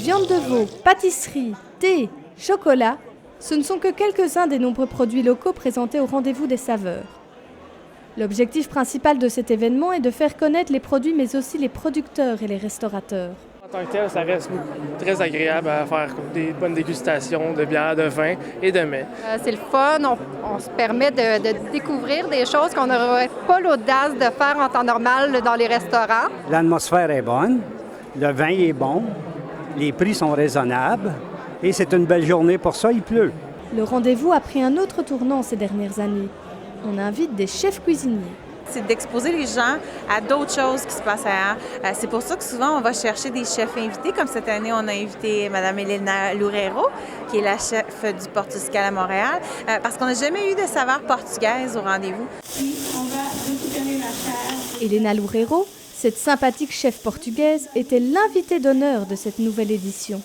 Viande de veau, pâtisserie, thé, chocolat, ce ne sont que quelques-uns des nombreux produits locaux présentés au rendez-vous des saveurs. L'objectif principal de cet événement est de faire connaître les produits mais aussi les producteurs et les restaurateurs. En tant que tel, ça reste très agréable à faire des bonnes dégustations de bière, de vin et de mets. C'est le fun, on se permet de découvrir des choses qu'on n'aurait pas l'audace de faire en temps normal dans les restaurants. L'atmosphère est bonne, le vin est bon, les prix sont raisonnables et c'est une belle journée pour ça, il pleut. Le rendez-vous a pris un autre tournant ces dernières années. On invite des chefs cuisiniers. C'est d'exposer les gens à d'autres choses qui se passent ailleurs. C'est pour ça que souvent, on va chercher des chefs invités. Comme cette année, on a invité Mme Elena Loureiro, qui est la chef du Portugal à Montréal, parce qu'on n'a jamais eu de saveur portugaise au rendez-vous. Puis, on va récupérer la chair. Elena Loureiro, cette sympathique chef portugaise, était l'invitée d'honneur de cette nouvelle édition.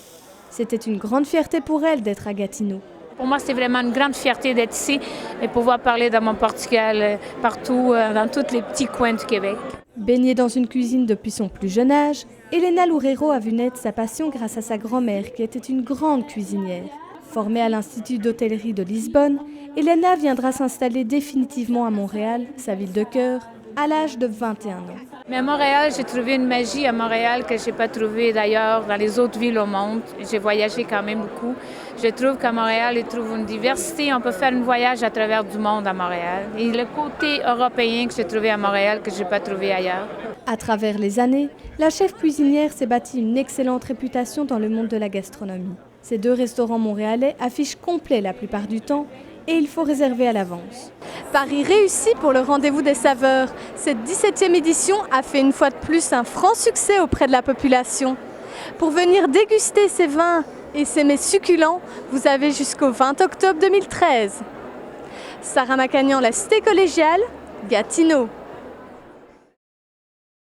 C'était une grande fierté pour elle d'être à Gatineau. Pour moi, c'est vraiment une grande fierté d'être ici et pouvoir parler de mon Portugal partout, dans tous les petits coins du Québec. Baignée dans une cuisine depuis son plus jeune âge, Elena Loureiro a vu naître sa passion grâce à sa grand-mère qui était une grande cuisinière. Formée à l'Institut d'hôtellerie de Lisbonne, Elena viendra s'installer définitivement à Montréal, sa ville de cœur, à l'âge de 21 ans. Mais à Montréal, j'ai trouvé une magie à Montréal que je n'ai pas trouvée d'ailleurs dans les autres villes au monde. J'ai voyagé quand même beaucoup. Je trouve qu'à Montréal, il trouve une diversité. On peut faire un voyage à travers du monde à Montréal. Et le côté européen que j'ai trouvé à Montréal que je n'ai pas trouvé ailleurs. À travers les années, la chef cuisinière s'est bâtie une excellente réputation dans le monde de la gastronomie. Ces 2 restaurants montréalais affichent complet la plupart du temps et il faut réserver à l'avance. Paris réussi pour le rendez-vous des saveurs. Cette 17e édition a fait une fois de plus un franc succès auprès de la population. Pour venir déguster ces vins et ces mets succulents, vous avez jusqu'au 20 octobre 2013. Sarah Macagnan, La Cité collégiale, Gatineau.